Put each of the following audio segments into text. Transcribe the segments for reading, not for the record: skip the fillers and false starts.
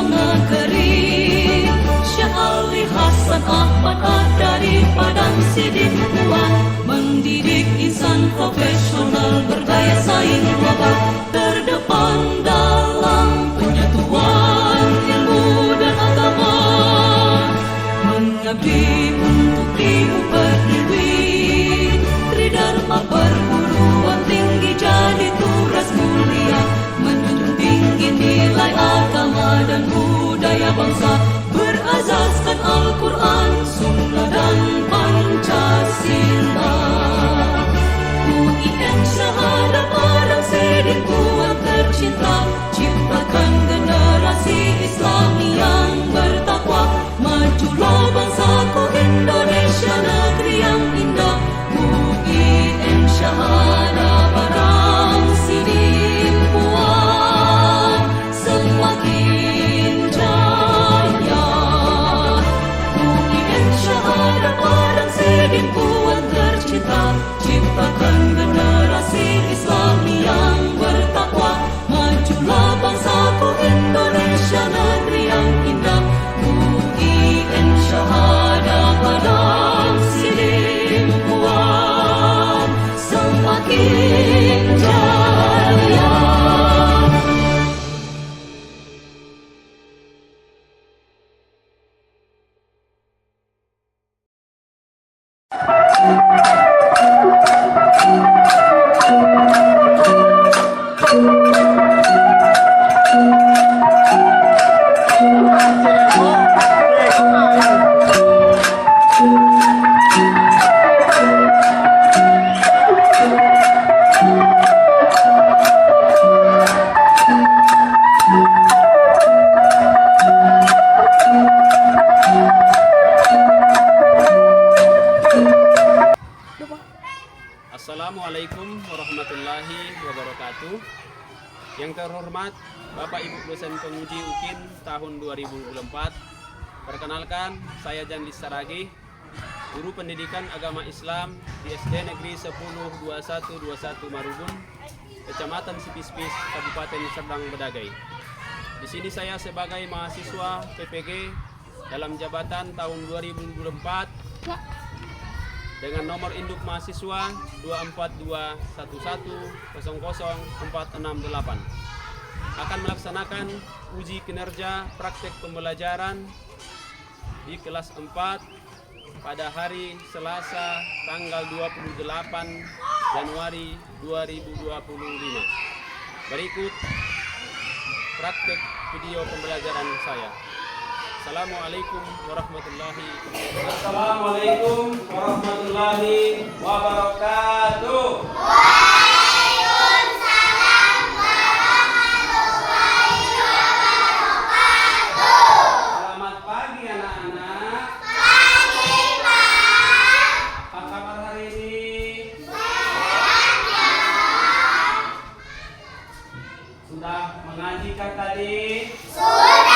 negeri. Syekh Ali Hasan Ahmad dari Padang Sidimpuan, mendidik insan profesional berdaya saing global, terdepan dalam penyatuan ilmu dan agama, mengabdi untuk ilmu pertiwi. Tridharma perguruan tinggi jadi tugas mulia, menjunjung tinggi nilai agama dan budaya bangsa, berazaskan Al-Quran, Sunnah dan Pancasila. UIN Syahada Padang Sidimpuan tercinta, ciptakan generasi Islami yang bertakwa. Majulah bangsaku Indonesia, negeri yang indah. UIN Syahada Padang Sidimpuan semakin jaya. UIN Syahada Padang Sidimpuan tercinta, ciptakan generasi Islami yang bertakwa. Majulah bangsaku Indonesia, negeri yang indah. UIN Syahada Padang Sidimpuan semakin jaya. Assalamualaikum warahmatullahi wabarakatuh. Yang terhormat Bapak Ibu dosen penguji UKIN tahun 2024. Perkenalkan, saya Janlis Saragih, guru pendidikan agama Islam di SD Negeri 102121 Marubun, Kecamatan Sipispis, Kabupaten Serdang Bedagai. Di sini saya sebagai mahasiswa PPG dalam jabatan tahun 2024 dengan nomor induk mahasiswa 24211000468 akan melaksanakan uji kinerja praktek pembelajaran di kelas 4 pada hari Selasa tanggal 28 Januari 2025. Berikut praktek video pembelajaran saya. Assalamualaikum warahmatullahi wabarakatuh. Assalamualaikum warahmatullahi wabarakatuh. Waalaikumsalam warahmatullahi wabarakatuh. Selamat pagi anak-anak. Pagi, Pak. Apa kabar hari ini? Baik, ya. Sudah mengaji kan tadi? Sudah.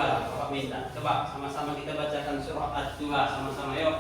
lah, Bapak minta. Coba sama-sama kita bacakan surah At-Duha sama-sama yuk.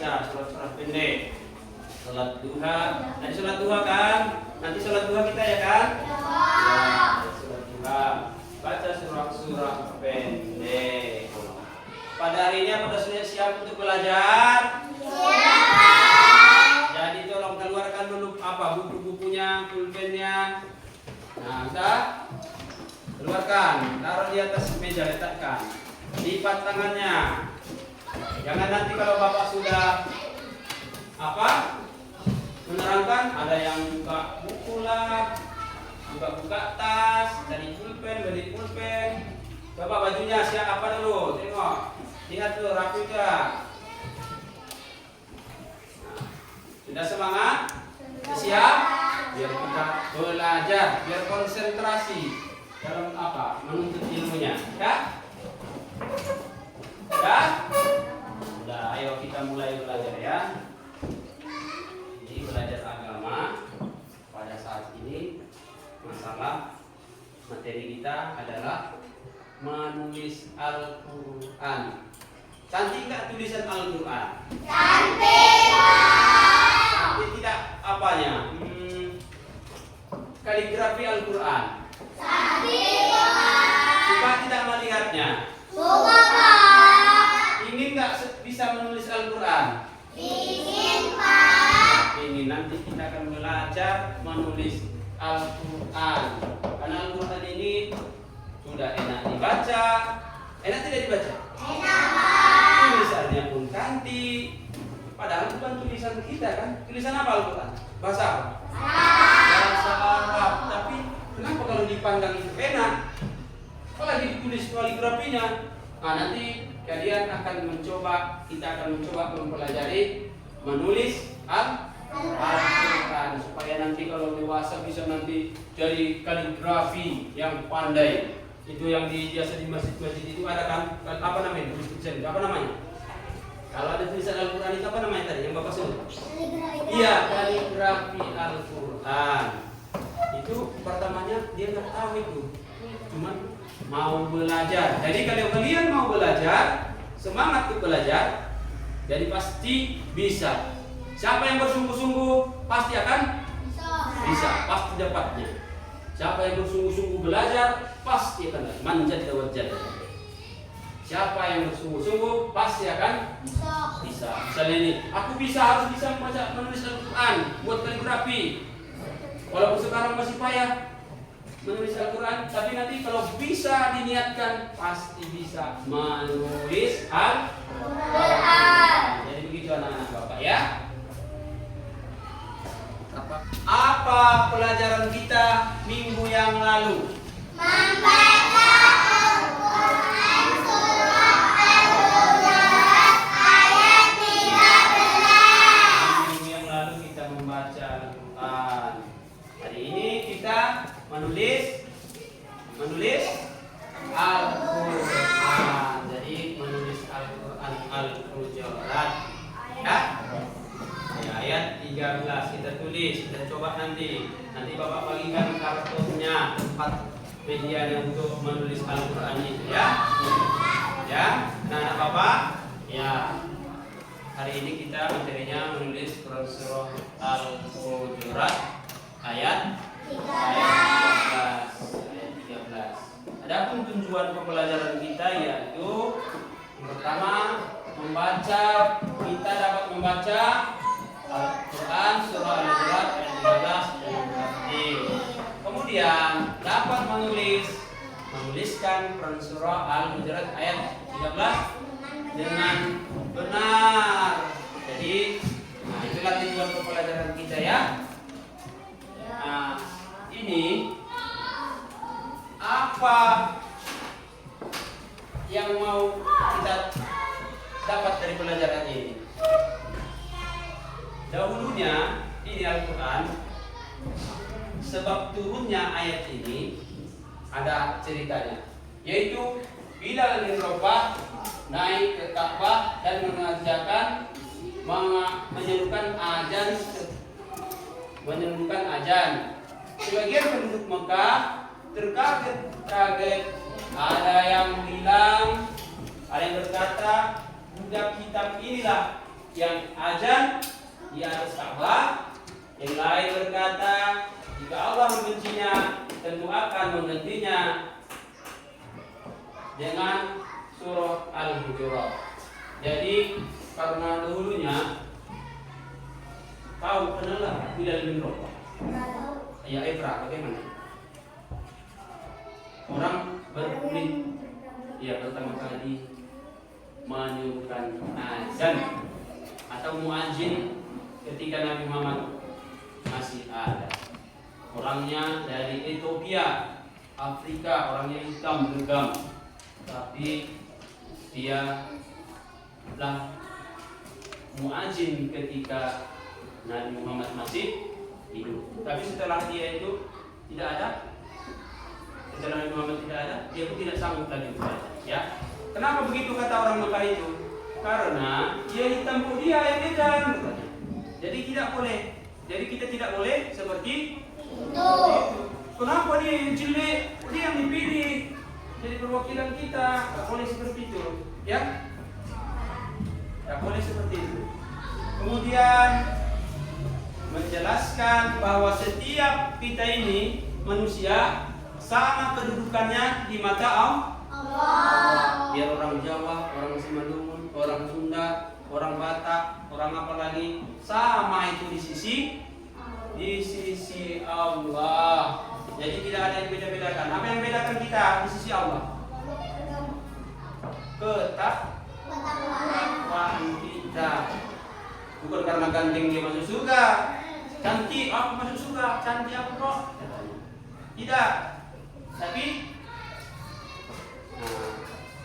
Surat pendek. Sholat duha. Nanti sholat duha kan? Nanti sholat duha kita ya kan? Ya, sholat duha. Baca surah-surah pendek. Pada hari ini pada sudah siap untuk belajar? Jadi tolong keluarkan dulu buku-bukunya, pulpennya. Nah, sudah? Keluarkan, taruh di atas meja, letakkan. Lipat tangannya. Jangan nanti kalau Bapak sudah menerangkan, ada yang buka buku lah, buka tas, cari pulpen, beli pulpen. Bapak bajunya siapa dulu? Tengok, lihat dulu rapi enggak? Nah, sudah semangat? Siap? Biar kita belajar, biar konsentrasi dalam menuntut ilmunya, ya? Ya? Udah, ayo kita mulai belajar ya. Jadi belajar agama pada saat ini masalah materi kita adalah menulis Al-Quran. Cantik nggak tulisan Al-Quran? Cantik. Cantik tidak apanya? Kaligrafi Al-Quran. Cantik. Suka tidak melihatnya? Suka, Pak. Ingin nggak bisa menulis Al-Quran? Ingin, Pak. Ingin. Nanti kita akan belajar menulis Al-Quran. Karena Al-Quran ini sudah enak dibaca. Enak tidak dibaca? Enak, Pak. Tulisannya pun cantik. Padahal bukan tulisan kita kan? Tulisan apa Al-Quran? Bahasa apa? Bahasa Arab. Tapi kenapa kalau dipandang itu enak? Apalagi ditulis kaligrafinya. Nah, nanti kalian akan kita akan mencoba mempelajari menulis Al-Quran supaya nanti kalau dewasa bisa nanti jadi kaligrafi yang pandai. Itu yang biasa di masjid-masjid itu ada kan? Apa namanya? Tulisan apa namanya? Kalau ada tulisan Al-Quran itu apa namanya tadi yang Bapak sebut? Iya, kaligrafi Al-Quran. Itu pertamanya dia nggak tahu itu, cuman mau belajar. Jadi kalau kalian mau belajar, semangat untuk belajar, jadi pasti bisa. Siapa yang bersungguh-sungguh pasti akan bisa, pasti dapatnya. Siapa yang bersungguh-sungguh belajar pasti akan manjat wajah. Siapa yang bersungguh-sungguh pasti akan bisa. Misalnya ini, aku harus bisa membaca menulis Al-Quran, buat kaligrafi. Walaupun sekarang masih payah menulis Al-Quran, tapi nanti kalau bisa diniatkan pasti bisa menulis Al-Quran. Jadi begitu anak-anak Bapak ya. Apa pelajaran kita minggu yang lalu? Membaca Al-Quran surah Al-Hujurat ayat 13. Minggu yang lalu kita membaca Al-Quran. Hari ini kita menulis Al-Quran. Jadi menulis Al-Quran Al-Hujurat. Ya? Ya, ayat 13 kita tulis. Kita coba nanti Bapak bagikan kartunya, tempat media untuk menulis Al-Quran itu ya. Ya, nah Bapak, ya. Hari ini kita materinya menulis surah Al-Hujurat ayat 13. Adapun tujuan pembelajaran kita yaitu yang pertama membaca, kita dapat membaca Al-Quran surah Al-Hujurat ayat 13 dan 14. Kemudian dapat menuliskan Quran surah Al-Hujurat ayat 13 dengan benar. Jadi, itulah tujuan pembelajaran kita ya. Nah, ini apa yang mau kita dapat dari pelajaran ini? Dahulunya ini Al-Quran, sebab turunnya ayat ini ada ceritanya, yaitu Bilal bin Rabah naik ke Ka'bah dan menyerukan azan. Sebagian penduduk Mekah terkaget-kaget. Ada yang bilang, ada yang berkata, budak hitam inilah yang azan di atas Ka'bah. Yang lain berkata, jika Allah membencinya, tentu akan menggantinya dengan surah Al-Hujurat. Jadi karena dahulunya tahu kenal Bilal bin Rabah. Ya, Ibra bagaimana? Orang berkulit ya pertama kali menyuruhkan azan atau muadzin ketika Nabi Muhammad masih ada. Orangnya dari Ethiopia, Afrika, orangnya hitam legam, tapi dia lah muadzin ketika Nabi Muhammad masih hidup. Tapi setelah dia itu tidak ada, setelah Nabi Muhammad tidak ada, dia pun tidak sanggup lagi belajar. Ya, kenapa begitu kata orang Mekah itu? Karena dia hitam putih yang edan, katanya. Jadi tidak boleh. Jadi kita tidak boleh seperti itu. Kenapa dia yang jelek? Dia yang dipilih jadi perwakilan kita. Tidak boleh seperti itu, ya? Tidak boleh seperti itu. Kemudian menjelaskan bahwa setiap kita ini manusia sama kedudukannya di mata Allah. Biar orang Jawa, orang Simalungun, orang Sunda, orang Batak, orang apa lagi, sama itu di sisi Allah. Jadi tidak ada yang beda-bedakan. Apa yang bedakan kita di sisi Allah? Ketakwaan kita. Bukan karena ganteng dia masuk surga, cantik aku masuk surga, cantik aku kok. Tidak.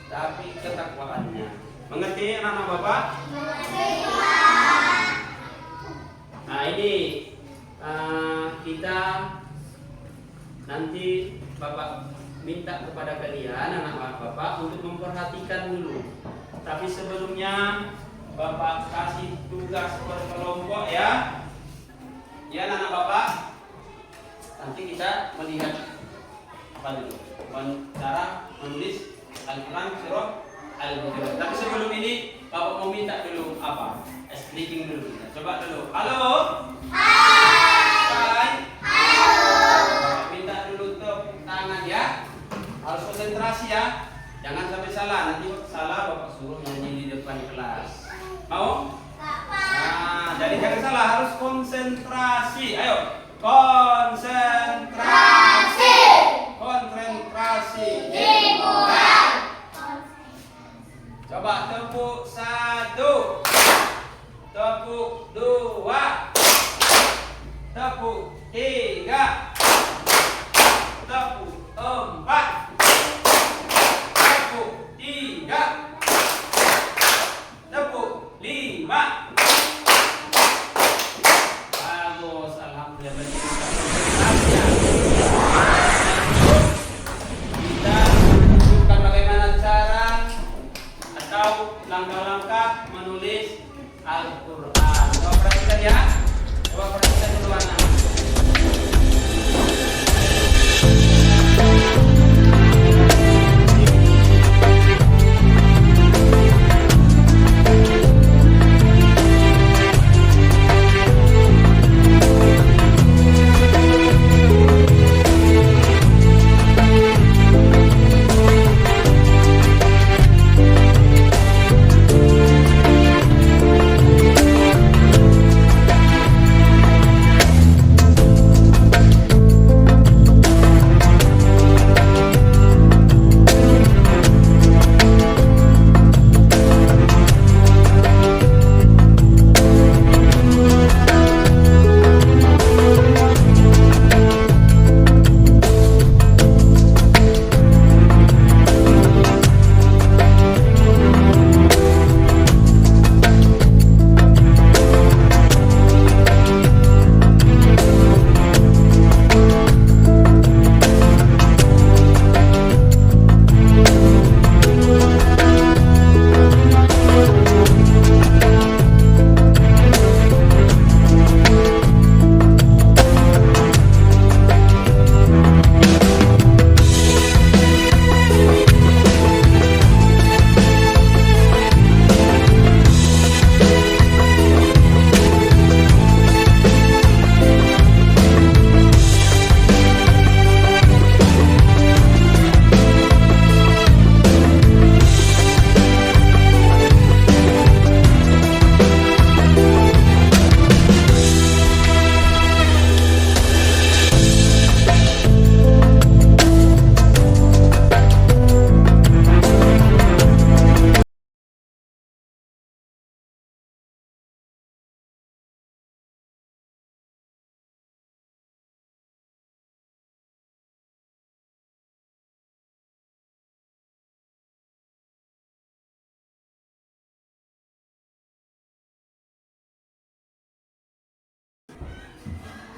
Tapi ketakwaannya. Mengerti anak-anak Bapak? Nah ini kita nanti Bapak minta kepada kalian anak-anak Bapak untuk memperhatikan dulu. Tapi sebelumnya Bapak kasih tugas per kelompok ya. Ya anak-anak Bapak. Nanti kita melihat apa dulu? Cara menulis Al-Quran surah Al-Hujurat. Tapi sebelum ini Bapak mau minta dulu apa? Speaking dulu kita. Coba dulu. Halo. Hai. Halo. Minta dulu tepuk tangan ya. Harus konsentrasi ya. Jangan sampai salah. Nanti salah Bapak suruh nyanyi di depan kelas. Mau? Nah, jadi jangan salah, harus konsentrasi. Ayo, konsentrasi. Konsentrasi. Hiburan. Coba tepuk 1, tepuk 2, tepuk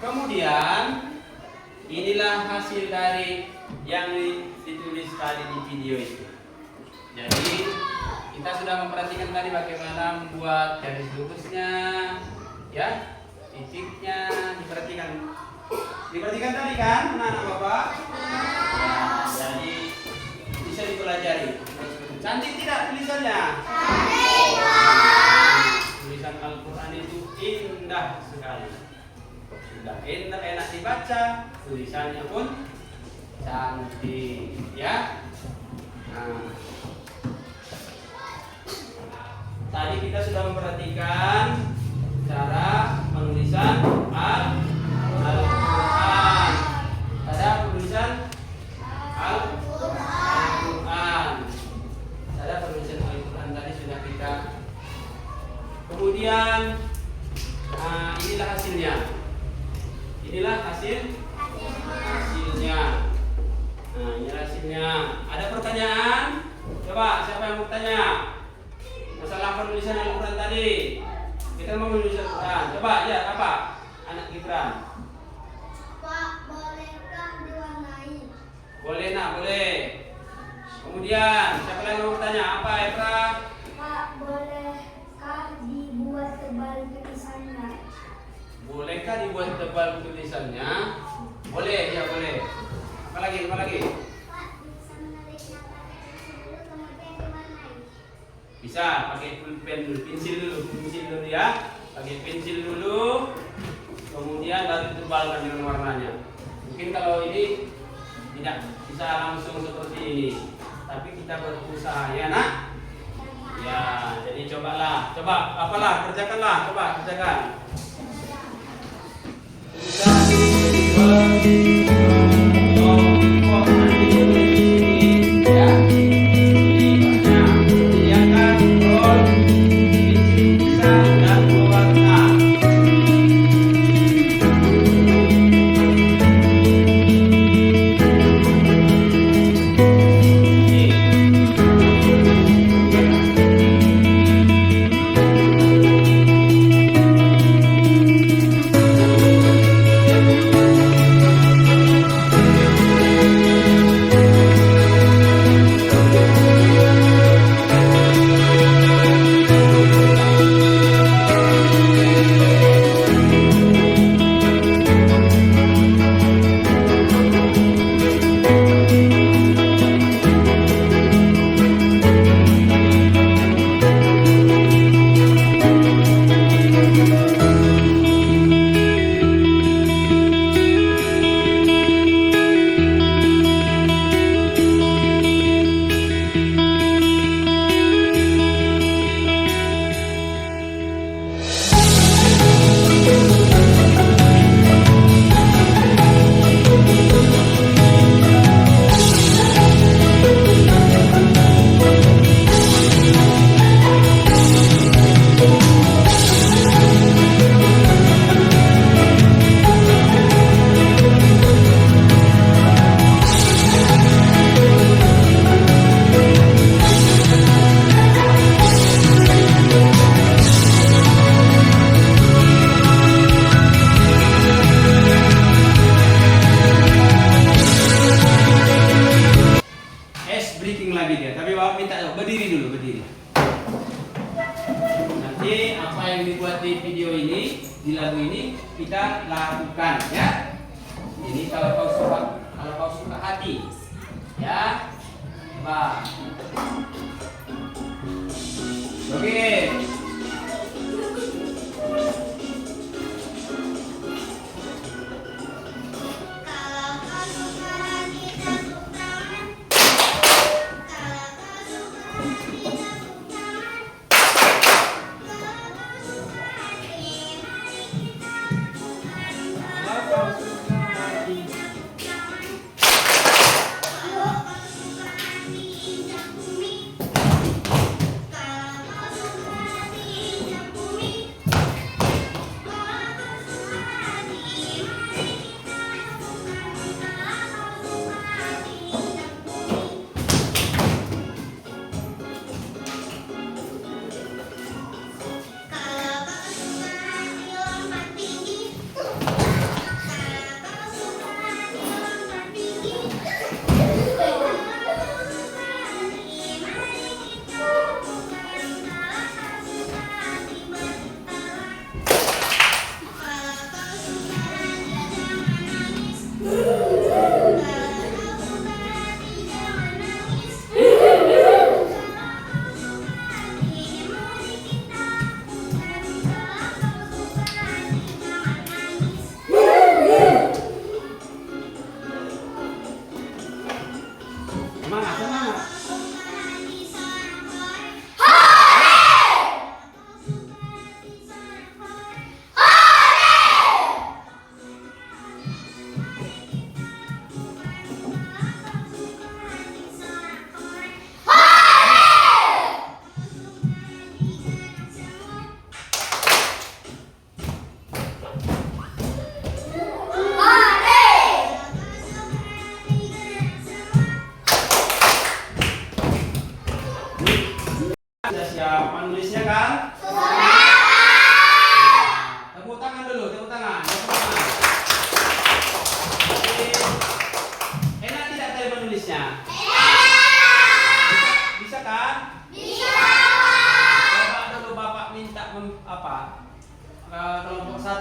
Kemudian inilah hasil dari yang ditulis tadi di video itu. Jadi kita sudah memperhatikan tadi bagaimana membuat garis lurusnya, ya, titiknya diperhatikan. Diperhatikan tadi kan, anak-anak Bapak? Ya, jadi bisa dipelajari. Cantik tidak tulisannya? Tulisan Al-Quran itu indah sekali. Sudah enak dibaca, tulisannya pun cantik, ya. Nah, tadi kita sudah memperhatikan cara penulisan Al-Quran. Ada penulisan Al-Quran. Ada penulisan Al-Quran tadi sudah kita. Kemudian inilah hasilnya. Inilah hasilnya. Nah, ini hasilnya. Ada pertanyaan? Coba siapa yang mau tanya? Masalah penulisan Al-Quran tadi. Kita mau menulis Al-Quran. Coba ya, apa? Anak Gibran. Pak, bolehkah diwarnai? Boleh nak, boleh. Kemudian siapa lagi mau bertanya? Apa Efra? Pak, bolehkah dibuat tebal tulisannya? Bolehkah dibuat tebal tulisannya? Boleh, ya boleh. Apa lagi? Apa lagi? Pak, bisa menariknya pakai pensil dulu kemudian diwarnai. Bisa pakai pulpen dulu, pensil dulu ya. Pakai pensil dulu, kemudian baru ditebalkan dengan warnanya. Mungkin kalau ini tidak bisa langsung seperti ini, tapi kita berusaha ya nak. Ya, jadi coba apalah, kerjakanlah, coba kerjakan. Lagi dia, tapi Bapak minta berdiri dulu, berdiri. Nanti apa yang dibuat di video ini, di lagu ini kita lakukan ya. Ini kalau kau suka hati, ya, Pak. Oke. Kalau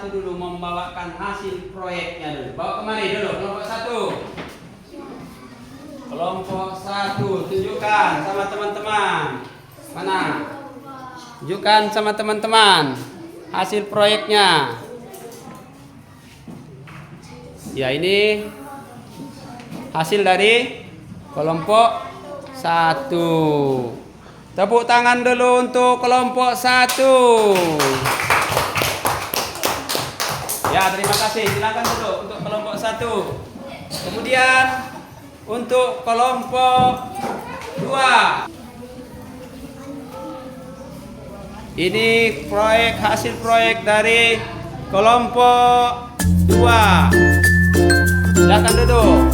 satu dulu membawakan hasil proyeknya dulu. Bawa kemari dulu, kelompok satu. Kelompok satu, tunjukkan sama teman-teman. Mana? Tunjukkan sama teman-teman hasil proyeknya. Ya, ini hasil dari kelompok satu. Tepuk tangan dulu untuk kelompok satu. Ya, terima kasih. Silakan duduk untuk kelompok satu. Kemudian untuk kelompok dua. Ini hasil proyek dari kelompok dua. Silakan duduk.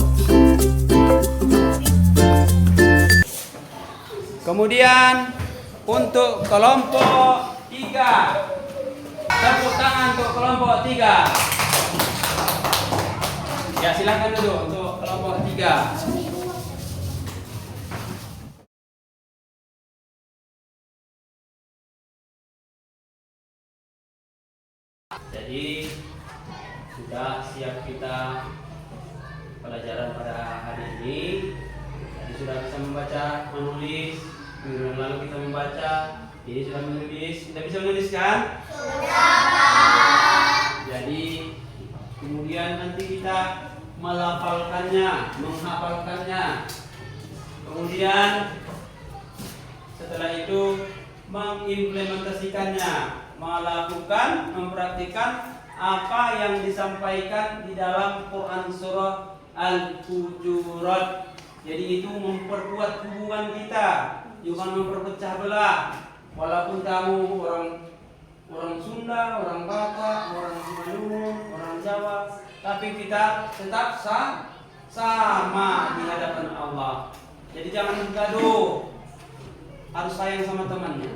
Kemudian untuk kelompok 3. Tepuk tangan untuk kelompok 3. Ya, silakan duduk untuk kelompok 3. Jadi sudah siap kita pelajaran pada hari ini. Jadi sudah bisa membaca, menulis. Minggu yang lalu kita membaca, ini sudah menulis. Kita bisa menulis kan? Jadi kemudian nanti kita melafalkannya, menghafalkannya. Kemudian setelah itu mengimplementasikannya, melakukan, mempraktikkan apa yang disampaikan di dalam Quran surah Al-Hujurat. Jadi itu memperkuat hubungan kita, bukan memperpecah belah. Walaupun kamu orang Sunda, orang Batak, orang Manado, orang Jawa, tapi kita tetap sama di hadapan Allah. Jadi jangan gaduh, harus sayang sama temannya.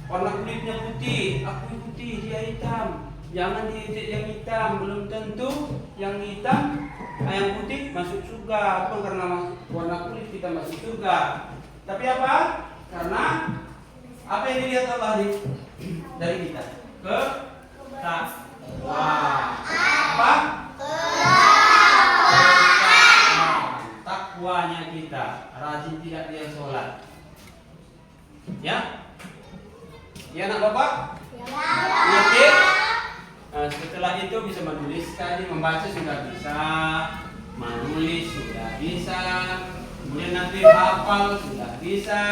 Warna kulitnya putih, aku putih, dia hitam. Jangan diejek yang hitam, belum tentu yang hitam, yang putih masuk surga. Bukan karena warna kulit kita masuk surga, tapi apa? Karena apa yang dilihat Allah dari kita? Takwa. Apa? Takwanya kita, rajin tidak dia sholat. Ya? Ya anak bapak? Ngerti? Nah, setelah itu bisa menulis sekali, membaca sudah bisa, menulis sudah bisa, kemudian nanti hafal sudah bisa,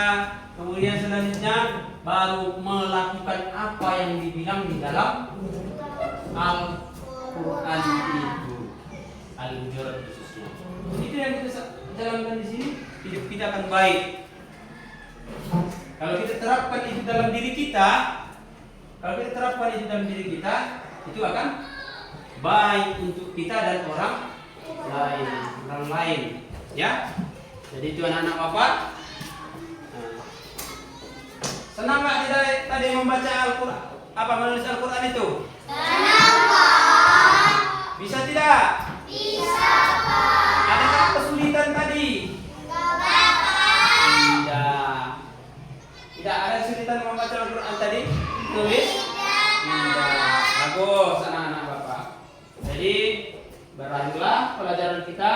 kemudian selanjutnya baru melakukan apa yang dibilang di dalam Al-Quran itu, Al-Hujurat khususnya. Itu yang kita jalankan di sini, hidup kita akan baik. Kalau kita terapkan itu dalam diri kita, itu akan baik untuk kita dan orang lain, ya. Jadi itu anak-anak bapak. Senang nggak kita tadi membaca Al-Quran? Apa menulis Al-Quran itu? Senang, Pak. Bisa tidak? Bisa, Pak. Adakah kesulitan tadi? Tidak ada kesulitan membaca Al-Quran tadi? Tulis? Tidak. Bagus anak-anak bapak. Jadi berlanjutlah pelajaran kita.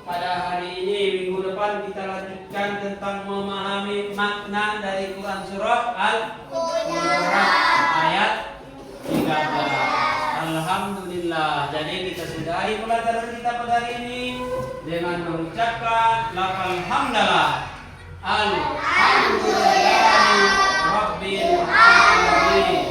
Pada hari ini, minggu depan kita lanjutkan tentang memahami makna dari Quran surah Al-Hujurat ayat 13. Alhamdulillah. Jadi kita sudahi pelajaran kita pada hari ini dengan mengucapkan lafal hamdalah. Alhamdulillah Rabbil Alamin.